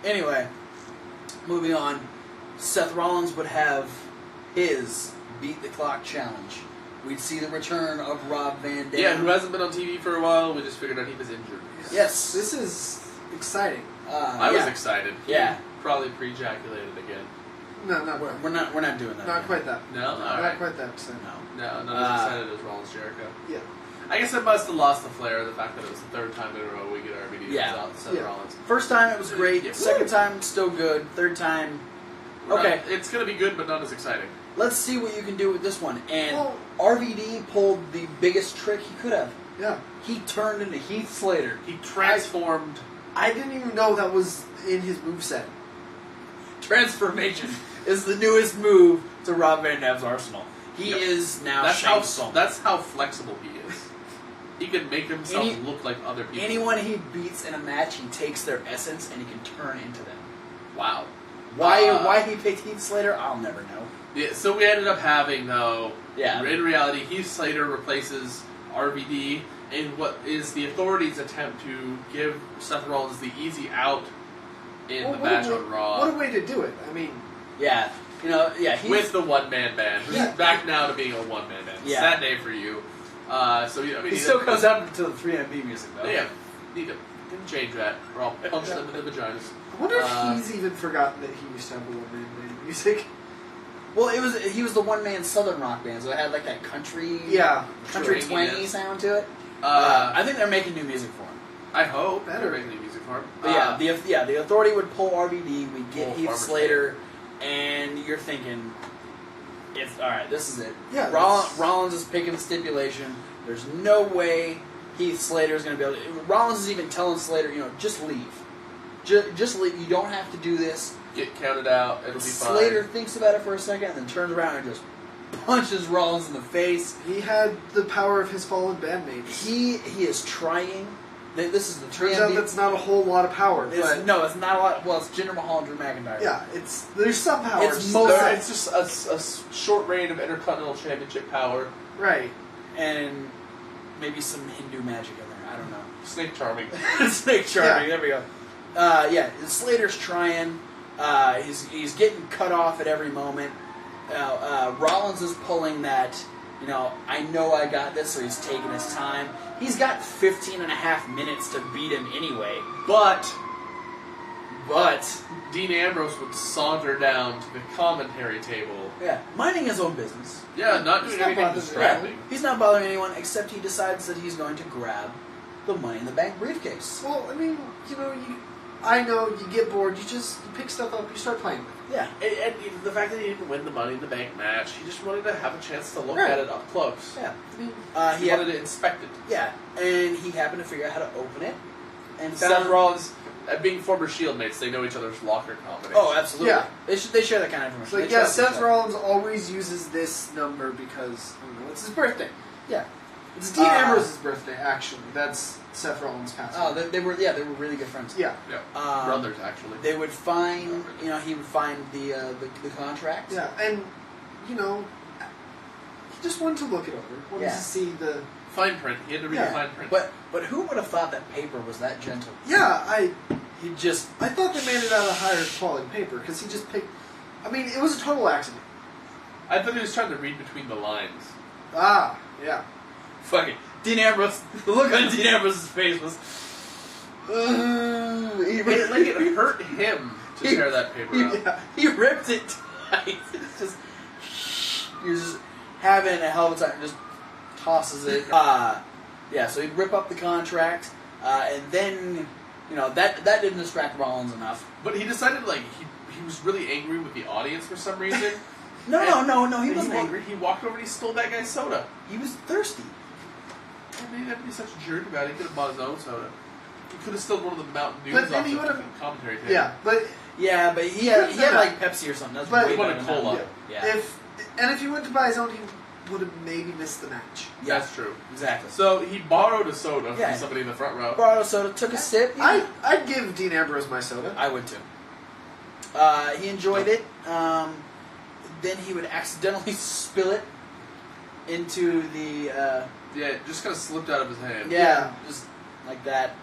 Anyway, moving on. Seth Rollins would have his Beat the Clock challenge. We'd see the return of Rob Van Dam. Yeah, who hasn't been on TV for a while. We just figured out he was injured. Yes. This is exciting. I was excited. Yeah. He probably pre-ejaculated again. No, not We're not doing that. Not quite that. No? Not quite that percent. No, not as excited as Rollins Jericho. Yeah. I guess it must have lost the flair, the fact that it was the third time in a row we get RVD without Seth Rollins. First time it was great. Yeah. Second time still good. Third time, okay. It's going to be good, but not as exciting. Let's see what you can do with this one. And RVD pulled the biggest trick he could have. Yeah. He turned into Heath Slater. He transformed. I didn't even know that was in his moveset. Transformation is the newest move to Rob Van Dam's arsenal. He is now Shang Tsung. That's how flexible he is. He can make himself look like other people. Anyone he beats in a match, he takes their essence and he can turn into them. Wow. Why he picked Heath Slater, I'll never know. Yeah, so we ended up having, though, Yeah. in reality, Heath Slater replaces RVD in what is the Authority's attempt to give Seth Rollins the easy out in the match on Raw. What a way to do it. I mean... Yeah. With the one-man band. Who's back now to being a one-man band. Yeah. Sad day for you. He still comes out to the 3MB music, though. Yeah. Need to change that, or I'll punch them in the vaginas. I wonder if he's even forgotten that he used to have a one-man band music. Well, he was the one-man Southern rock band, so it had like that country twangy sound to it. I think they're making new music for him. I hope. Better. They're making new music for him. But the Authority would pull RVD, we get Heath Slater, and you're thinking, alright, this is it. Yeah, Rollins is picking the stipulation. There's no way Heath Slater is going to be able to... Rollins is even telling Slater, just leave. Just leave. You don't have to do this. Get counted out. It'll be fine. Slater thinks about it for a second and then turns around and just punches Rollins in the face. He had the power of his fallen bandmates. He is trying. This is the Turns out that's not a whole lot of power. No, it's not a lot. Well, it's Jinder Mahal and Drew McIntyre. Yeah, there's some power. It's just a short reign of Intercontinental Championship power. Right. And maybe some Hindu magic in there. I don't know. Snake charming. Snake charming. Yeah. There we go. Slater's trying. He's getting cut off at every moment. Rollins is pulling that, I know I got this, so he's taking his time. He's got 15 and a half minutes to beat him anyway. But Dean Ambrose would saunter down to the commentary table. Yeah, minding his own business. Yeah, not doing anything distracting. He's not bothering anyone, except he decides that he's going to grab the Money in the Bank briefcase. Well, I mean, I know you get bored, you pick stuff up, you start playing with it. Yeah. And the fact that he didn't win the Money in the Bank match, he just wanted to have a chance to look at it up close. Yeah. He wanted to inspect it. Yeah, and he happened to figure out how to open it. And Seth Rollins, being former Shield mates, they know each other's locker combinations. Oh, absolutely. Yeah. They share that kind of information. Seth Rollins always uses this number because, it's his birthday. Yeah. It's Dean Ambrose's birthday, actually. That's Seth Rollins' password. Oh, they were really good friends. Yeah. Brothers, actually. They would find, he would find the contract. Yeah, and, he just wanted to look it over. Wanted to see the... Fine print. He had to read the fine print. But who would have thought that paper was that gentle? Yeah, I thought they made it out of higher quality paper, because he just picked... I mean, it was a total accident. I thought he was trying to read between the lines. Ah, yeah. Fuck it. Dean Ambrose, the look on Dean Ambrose's face was... it hurt him to tear that paper out. Yeah, he ripped it tight. It's just... You're just having a hell of a time. Just tosses it. So he'd rip up the contract, and then, that didn't distract Rollins enough. But he decided, he was really angry with the audience for some reason. No, he wasn't angry. He walked over and he stole that guy's soda. He was thirsty. He didn't have to be such a jerk about it. He could have bought his own soda. He could have stolen one of the Mountain Dews off the commentary table. Yeah, but he had like Pepsi or something. That's way better than cola. Yeah. If he went to buy his own, he would have maybe missed the match. Yeah. That's true. Exactly. So he borrowed a soda from somebody in the front row. Borrowed a soda, took a sip. I'd give Dean Ambrose my soda. I would too. He enjoyed it. Then he would accidentally spill it into the... it just kind of slipped out of his hand. Yeah, just like that.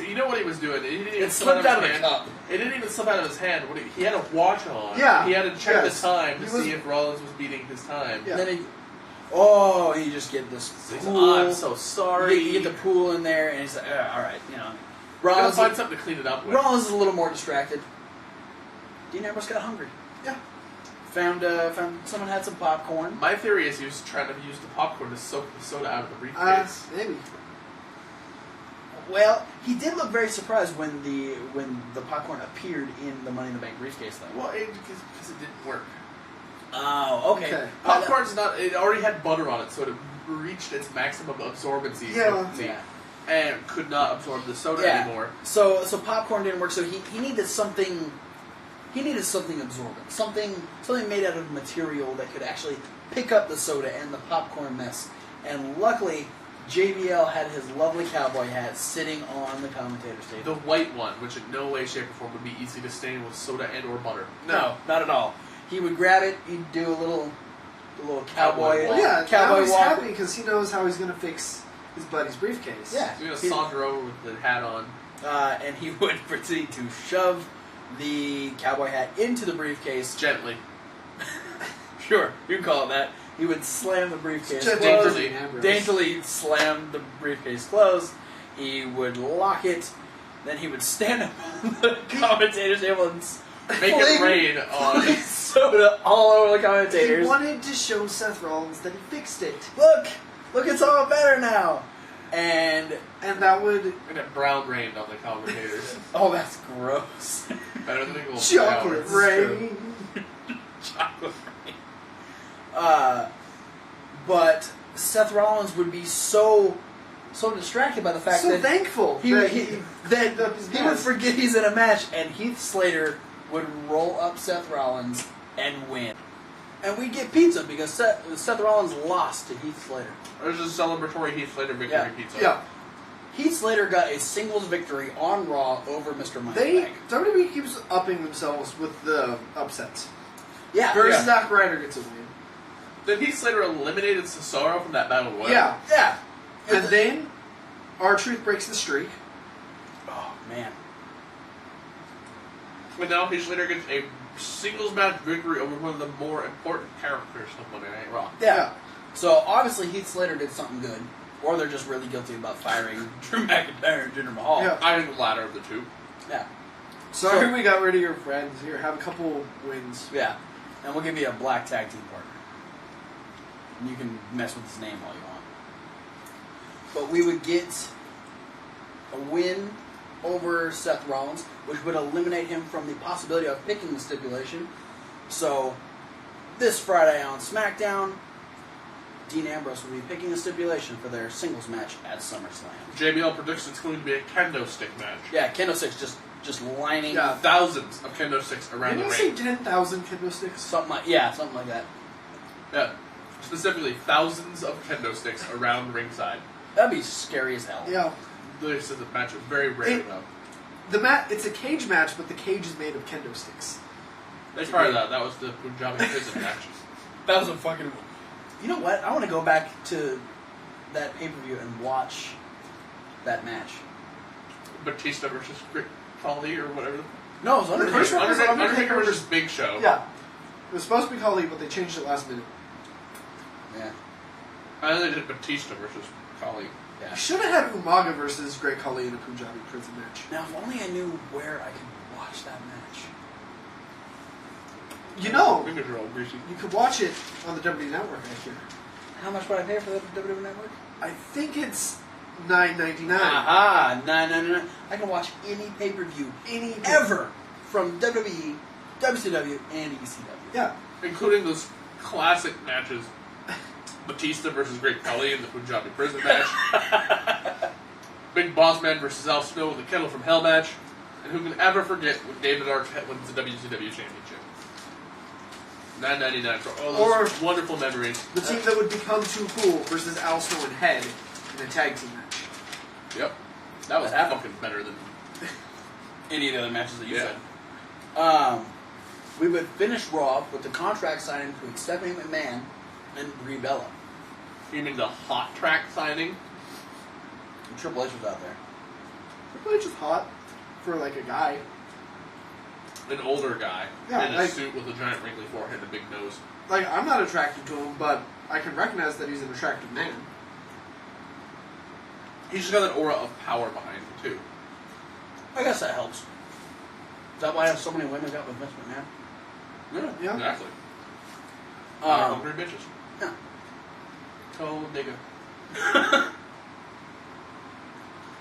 You know what he was doing? It didn't even It slip slipped out of the hand. cup. It didn't even slip out of his hand. He had a watch on. Yeah. He had to check Yes. the time to He was- see if Rollins was beating his time. Yeah. And then you just get this He's, pool. I'm so sorry. You get the pool in there, and he's like, all right, Gotta Rollins, find something to clean it up with. Rollins is a little more distracted. Dean Ambrose got hungry. Yeah. Found someone had some popcorn. My theory is he was trying to use the popcorn to soak the soda out of the briefcase. Maybe. Well, he did look very surprised when the popcorn appeared in the Money in the Bank briefcase, though. Well, because it didn't work. Oh, okay. Okay. Popcorn's not. It already had butter on it, so it reached its maximum absorbency. Yeah. potency, Yeah. And could not absorb the soda Yeah. anymore. So popcorn didn't work. So he needed something. He needed something absorbent, something made out of material that could actually pick up the soda and the popcorn mess. And luckily, JBL had his lovely cowboy hat sitting on the commentator's The table. white one, which in no way, shape, or form would be easy to stain with soda and or butter. No, not at all. He would grab it. He'd do a little cowboy. Well, Yeah, cowboy now he's walk. happy because he knows how he's going to fix his buddy's briefcase. Yeah. So you're gonna He- saunter over with the hat on. and he would proceed to shove the cowboy hat into the briefcase. Gently. Sure, you can call it that. He would slam the briefcase Just closed. daintily. Daintily slam the briefcase closed. He would lock it. Then he would stand up on the commentator's table and Make it rain on. fling soda all over the He commentators. wanted to show Seth Rollins that he fixed it. Look, it's all better now. And And that would... And it brown rained on the commentators. oh, that's gross. Better than a little Chocolate flower. rain. Chocolate rain. But Seth Rollins would be so distracted by the fact So that thankful he that that up his he would mess. forget he's in a match, and Heath Slater would roll up Seth Rollins and win. And we'd get pizza because Seth Rollins lost to Heath Slater. There's a celebratory Heath Slater victory Yeah. pizza. Yeah. Heath Slater got a singles victory on Raw over Mr. Money They... Bag. WWE keeps upping themselves with the upsets. Yeah, First, Yeah. Zack Ryder gets a win. Then Heath Slater eliminated Cesaro from that battle royal. Yeah. yeah. And then, R-Truth breaks the streak. Oh man, But now Heath Slater gets a singles match victory over one of the more important characters of Monday Night Raw. yeah. So obviously Heath Slater did something good, or they're just really guilty about firing Drew McIntyre and Jinder Mahal. Yeah. I think the latter of the two. Yeah. Sorry we got rid of your friends. Here, have a couple wins. Yeah. And we'll give you a black tag team partner. And you can mess with his name all you want. But we would get a win over Seth Rollins, which would eliminate him from the possibility of picking the stipulation. So, this Friday on SmackDown, Dean Ambrose will be picking a stipulation for their singles match at SummerSlam. JBL predicts it's going to be a kendo stick match. Yeah, kendo sticks just lining Yeah. Thousands of kendo sticks around Didn't the you say ring. 10,000 kendo sticks? something like that. Yeah. Specifically, thousands of kendo sticks around ringside. That'd be scary as hell. Yeah. This is a match of very rare It- though. It's a cage match, but the cage is made of kendo sticks. They tried that. That was the Punjabi prison match. That was a fucking. You know what? I want to go back to that pay per view and watch that match. Batista versus Rick Khali or whatever. No, it was Undertaker. First one was Undertaker Undertaker versus Big Show. Yeah. It was supposed to be Khali, but they changed it last minute. Yeah, And then they did Batista versus Khali. yeah. You should have had Umaga versus Great Khali in a Punjabi prison match. Now, if only I knew where I could watch that match. You know, Fingers are all greasy. you could watch it on the WWE Network, I hear. How much would I pay for the WWE Network? I think it's $9.99. Aha! No. I can watch any pay per view Any ever from WWE, WCW, and ECW. Yeah. Including those classic matches. Batista versus Great Khali in the Punjabi prison match. Big Boss Man versus Al Snow in the Kettle from Hell match. And who can ever forget when David Arquette wins the WCW Championship? $9.99 for all those wonderful memories. The team that would become Too Cool versus Al Snow and Head in a tag team match. Yep. That was That happened. fucking better than... Any of the other matches that you Yeah. said. We would finish Raw with the contract signing between Stephanie McMahon and Brie Bella. You mean the hot track signing? And Triple H was out there. Triple H is hot for like a guy. An older guy Yeah, in a like- suit with a giant wrinkly forehead and a big nose. Like, I'm not attracted to him, but I can recognize that he's an attractive man. He's just got an aura of power behind him, too. I guess that helps. Is that why so many women got with Vince McMahon? Yeah. Exactly. Um, Hungry bitches. yeah. Gold digger.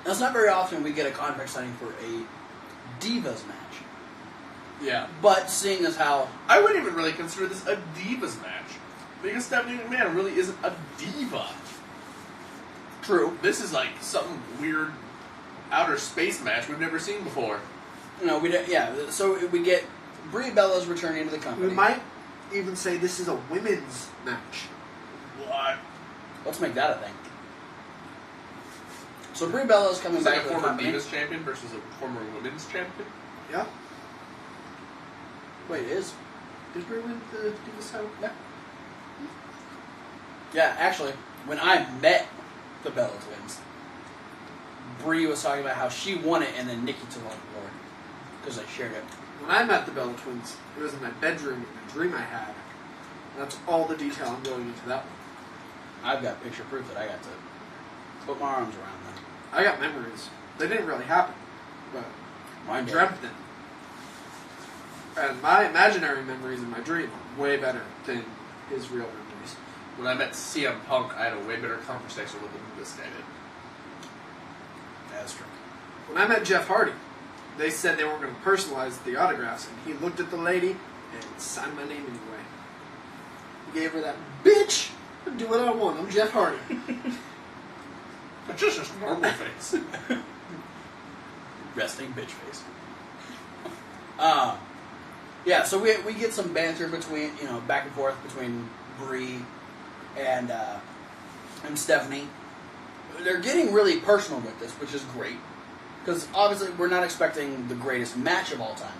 Now, it's not very often we get a contract signing for a Divas match. Yeah. But seeing as how... I wouldn't even really consider this a Divas match. Because Stephanie McMahon really isn't a diva. True. This is like some weird outer space match we've never seen before. No, we don't... Yeah, so we get Brie Bella's returning to the company. We might even say this is a women's match. What? Let's make that a thing. So Brie Bella's coming It's back like a to the former company. Divas champion versus a former women's champion. Yeah. Wait, it is? Did Brie win the Divas title? Yeah. Yeah, actually, when I met the Bella Twins, Brie was talking about how she won it and then Nikki took all the glory. Because they shared it. When I met the Bella Twins, it was in my bedroom in a dream I had. And that's all the detail I'm going into that one. I've got picture proof that I got to put my arms around them. I got memories. They didn't really happen, but I Mine did. dreamt them. And my imaginary memories in my dream are way better than his real memories. When I met CM Punk, I had a way better conversation with him than this guy did. That's true. When I met Jeff Hardy, they said they weren't going to personalize the autographs, and he looked at the lady and signed my name anyway. He gave her that, bitch! I do what I want. I'm Jeff Hardy. But just his normal face. Resting bitch face. Yeah, so we get some banter between, back and forth between Brie and Stephanie. They're getting really personal with this, which is great. Because obviously we're not expecting the greatest match of all time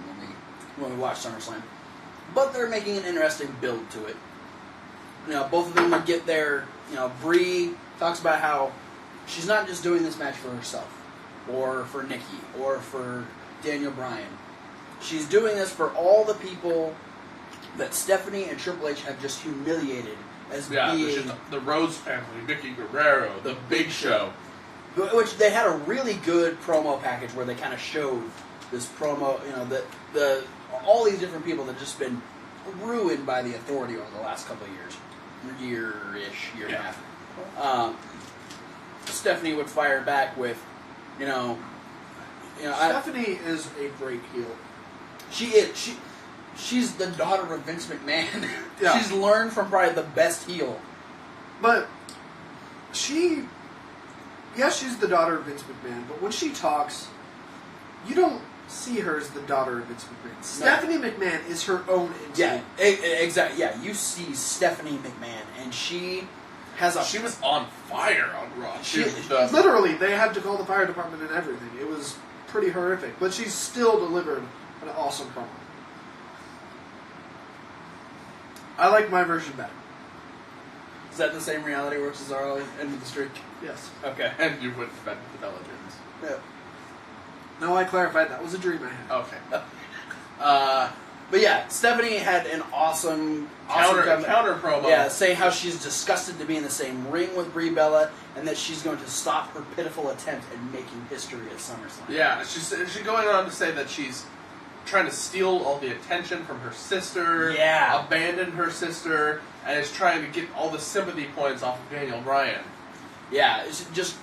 when we watch SummerSlam. But they're making an interesting build to it. Both of them would get there. Brie talks about how she's not just doing this match for herself, or for Nikki, or for Daniel Bryan. She's doing this for all the people that Stephanie and Triple H have just humiliated as being... The Rhodes family, Vicky Guerrero, The Big Show. Which they had a really good promo package where they kind of showed this promo, the all these different people that have just been ruined by the Authority over the last couple of year and a half. Stephanie would fire back with, Stephanie is a great heel. She is. She's the daughter of Vince McMahon. Yeah. She's learned from probably the best heel. But she's the daughter of Vince McMahon, but when she talks, you don't see her as the daughter of Vince McMahon. Stephanie McMahon is her own entity. Yeah, exactly. Yeah, you see Stephanie McMahon, and she has a... She was on fire on Raw. Literally, they had to call the fire department and everything. It was pretty horrific, but she still delivered an awesome promo. I like my version better. Is that the same reality where Cesaro ended the streak? Yes. Okay. And you went to bed with the Bella Twins. Yeah. No, I clarified that was a dream I had. Okay. But yeah, Stephanie had an awesome counter promo. Yeah, saying how she's disgusted to be in the same ring with Brie Bella, and that she's going to stop her pitiful attempt at making history at SummerSlam. Yeah, she's going on to say that she's trying to steal all the attention from her sister, abandon her sister, and is trying to get all the sympathy points off of Daniel Bryan. Yeah, it's just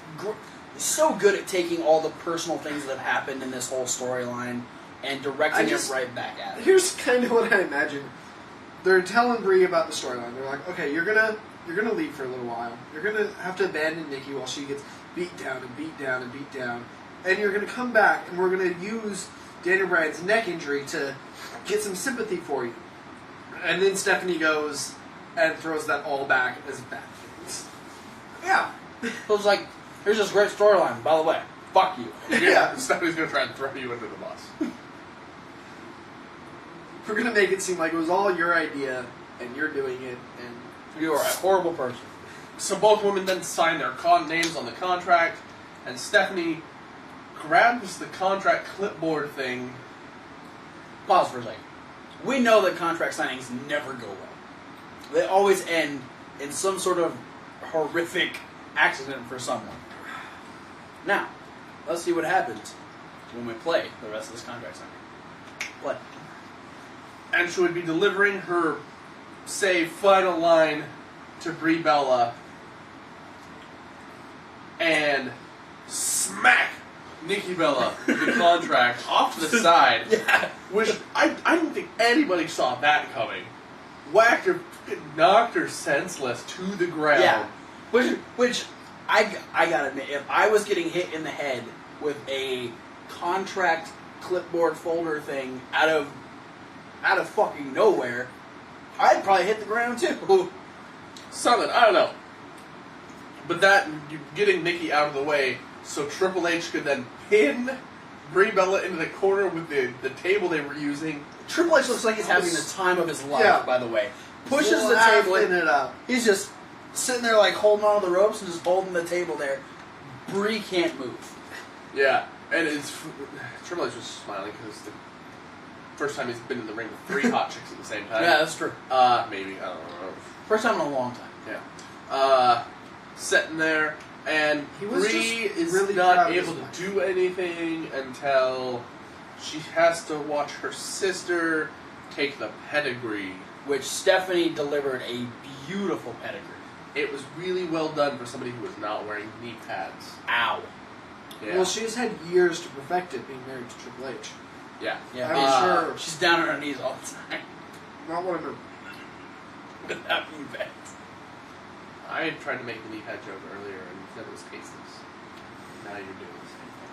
so good at taking all the personal things that have happened in this whole storyline and directing it right back at it. Here's kind of what I imagine. They're telling Brie about the storyline. They're like, okay, you're gonna leave for a little while. You're gonna have to abandon Nikki while she gets beat down and beat down and beat down, and you're gonna come back and we're gonna use Daniel Bryan's neck injury to get some sympathy for you. And then Stephanie goes and throws that all back as bad things. Yeah. So it's like, here's this great storyline, by the way. Fuck you. Yeah, Stephanie's going to try and throw you under the bus. We're going to make it seem like it was all your idea, and you're doing it, and You are a horrible person. So both women then sign their names on the contract, and Stephanie grabs the contract clipboard thing. Pause for a second. We know that contract signings never go well. They always end in some sort of horrific accident for someone. Now, let's see what happens when we play the rest of this contract signing. What? And she would be delivering her, say, final line to Brie Bella and smack Nikki Bella with the contract off to the side. Yeah. Which I didn't think anybody saw that coming. Whacked her, knocked her senseless to the ground. Yeah. Which I gotta admit, if I was getting hit in the head with a contract clipboard folder thing out of fucking nowhere, I'd probably hit the ground too. Something, I don't know. But that, getting Nikki out of the way so Triple H could then pin Brie Bella into the corner with the table they were using. Triple H looks like he's having the time of his life, Yeah. by the way. Pushes the table in. it up. He's just sitting there like holding on to the ropes and just holding the table there. Brie can't move. Yeah, and Triple H was smiling because it's the first time he's been in the ring with 3 hot chicks at the same time. Yeah, that's true. Maybe, I don't know. First time in a long time. Yeah. Sitting there, and He was Brie just is really not proud of able his to do anything until she has to watch her sister take the pedigree. Which Stephanie delivered a beautiful pedigree. It was really well done for somebody who was not wearing knee pads. Ow. Yeah. Well, she's had years to perfect it, being married to Triple H. yeah. Yeah, I'm sure. she's down on her knees all the time. Not one of her. Without knee pads. I tried to make the knee pad joke earlier and said it was tasteless. Now you're doing the same thing.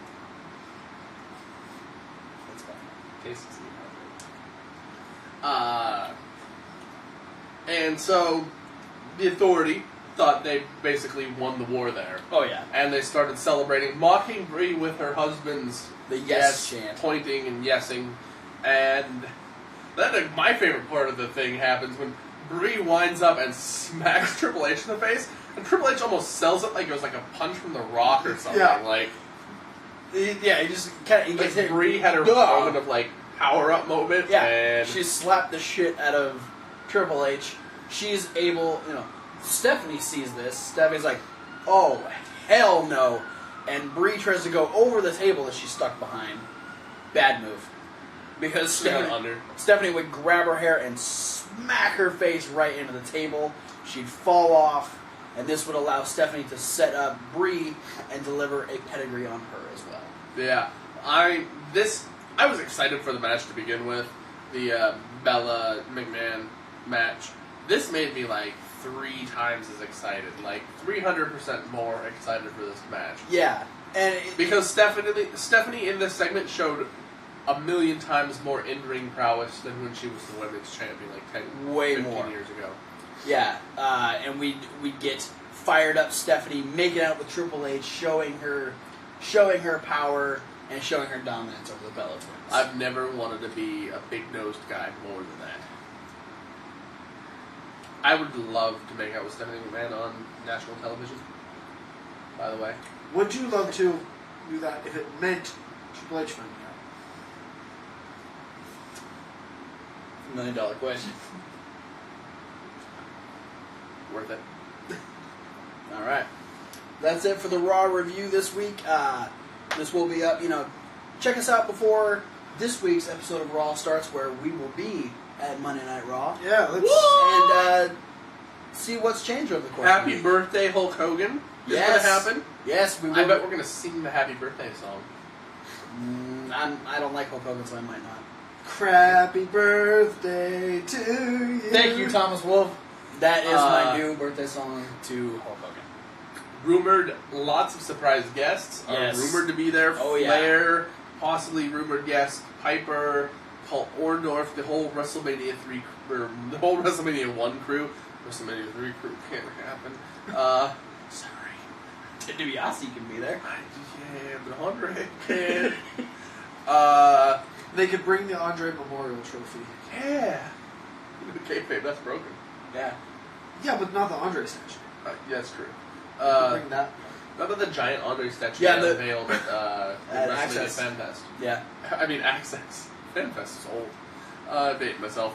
That's fine. Tasteless knee pad joke. And so the Authority thought they basically won the war there. Oh, yeah. And they started celebrating, mocking Brie with her husband's The yes chant. pointing and yesing. And then my favorite part of the thing happens when Brie winds up and smacks Triple H in the face, and Triple H almost sells it like it was like a punch from The Rock or something. Yeah. Like, Yeah, he just kind of like gets hit. Brie had her Ugh. moment of like power up moment. Yeah, and she slapped the shit out of Triple H. She's able, Stephanie sees this. Stephanie's like, oh, hell no. And Brie tries to go over the table that she's stuck behind. Bad move. Because She got under. Stephanie would grab her hair and smack her face right into the table. She'd fall off, and this would allow Stephanie to set up Brie and deliver a pedigree on her as well. Yeah, I was excited for the match to begin with, the Bella McMahon match. This made me like 3 times as excited, like 300% more excited for this match. Yeah, and Because Stephanie in this segment showed 1,000,000 times more in-ring prowess than when she was the women's champion like 10, Way 15 more. years ago. yeah, and we get fired up Stephanie making out with Triple H, showing her power and showing her dominance over the Bella Twins. I've never wanted to be a big-nosed guy more than that. I would love to make out with Stephanie McMahon on national television, by the way. Would you love to do that if it meant Triple H finding out? $1 million question. Worth it. All right. That's it for the Raw review this week. This will be up, check us out before this week's episode of Raw starts, where we will be at Monday Night Raw. Yeah, let's. And see what's changed over the course of the Happy week. birthday, Hulk Hogan. Is Yes. going to happen. Yes, we will. I bet we're going to sing the happy birthday song. I don't like Hulk Hogan, so I might not. Crappy birthday to you. Thank you, Thomas Wolfe. That is my new birthday song to Hulk Hogan. Rumored, lots of surprise guests are Yes. rumored to be there. Oh, yeah. Flair, possibly rumored guest Piper, Paul Orndorff, the whole WrestleMania 3, or the whole WrestleMania 1 crew. WrestleMania 3 crew can't happen. Sorry. DiBiase can be there. Yeah, but Andre can. They could bring the Andre Memorial Trophy. Yeah. The kayfabe, that's broken. Yeah. Yeah, but not the Andre statue. Yeah, that's true. They could bring that. How about the giant Andre statue Yeah, that the- unveiled at At WrestleMania Access. Fan Fest? Yeah. I mean, Access. Fan Fest is old. I dated myself,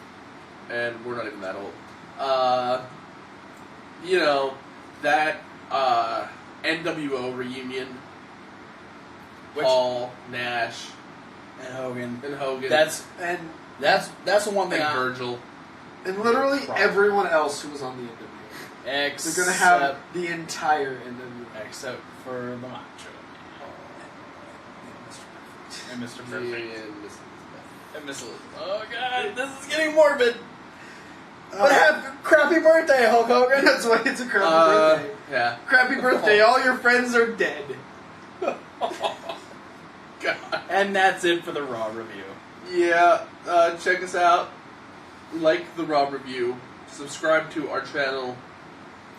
and we're not even that old. You know, that NWO reunion, Which- Paul, Nash, And Hogan. and Hogan, That's And the one thing. and Virgil. literally Probably. everyone else who was on the NWO. They're Except, going to have the entire NWO. except for the Macho and Mr. Me Perfect and Miss and Miss Elizabeth. Oh God, this is getting morbid. But Uh, have crappy birthday, Hulk Hogan. That's why it's a crappy birthday. Yeah. Crappy birthday, all your friends are dead. God. And that's it for the Raw review. Yeah, check us out. Like the Raw review. Subscribe to our channel.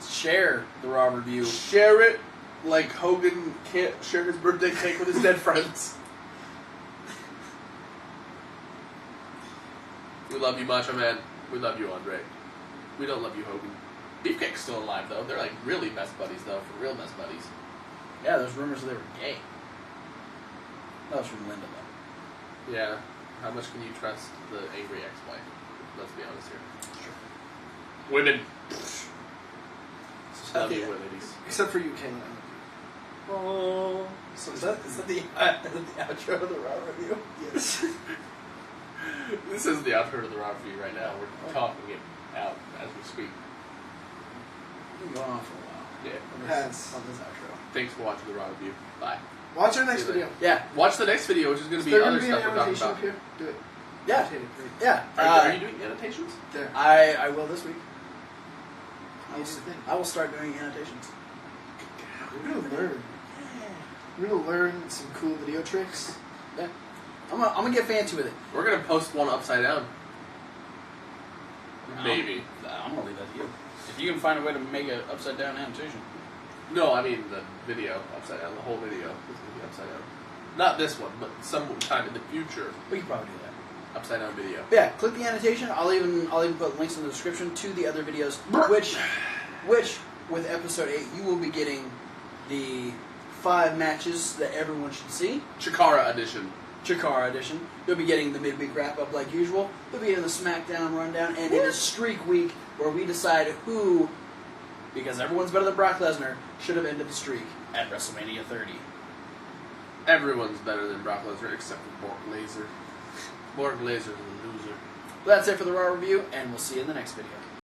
Share the Raw review. Share it like Hogan can't share his birthday cake with his dead friends. We love you, Macho Man. We love you, Andre. We don't love you, Hogan. Beefcake's still alive, though. They're like really best buddies, though. For real best buddies. Yeah, there's rumors that they were gay. That was from Linda, though. Yeah. How much can you trust the angry ex-wife? Let's be honest here. Women. Love you, ladies. Except for you, Kayla. Oh, so is that the outro of the Raw review? Yes. This is the outro of the Raw review right now. We're talking it out as we speak. We've been going on for a while. Yeah. On Has. this outro. Thanks for watching the Raw review. Bye. Watch our next See you video. Yeah, Watch the next video, which is going to Is be there other going to be an stuff we're talking annotation about. up here? Do it. yeah, Annotate it, great. yeah. Are you doing annotations? There. I will this week. I'll do the thing. I will start doing annotations. We're going to learn. We're going to learn some cool video tricks. Yeah, I'm gonna get fancy with it. We're going to post one upside down. Maybe. I'm gonna leave that to you. If you can find a way to make an upside down annotation. No, I mean the video upside down. The whole video is going to be upside down. Not this one, but sometime in the future, We could probably do that. upside down video. But yeah, click the annotation. I'll even put links in the description to the other videos, which with episode 8 you will be getting the 5 matches that everyone should see. Chikara edition. Chikara edition. You'll be getting the midweek wrap up like usual. You'll be getting the SmackDown rundown, and it is Streak Week where we decide who, because everyone's better than Brock Lesnar, should have ended the streak at WrestleMania 30. Everyone's better than Brock Lesnar except for Borg Laser. Borg Laser's a loser. Well, that's it for the Raw review, and we'll see you in the next video.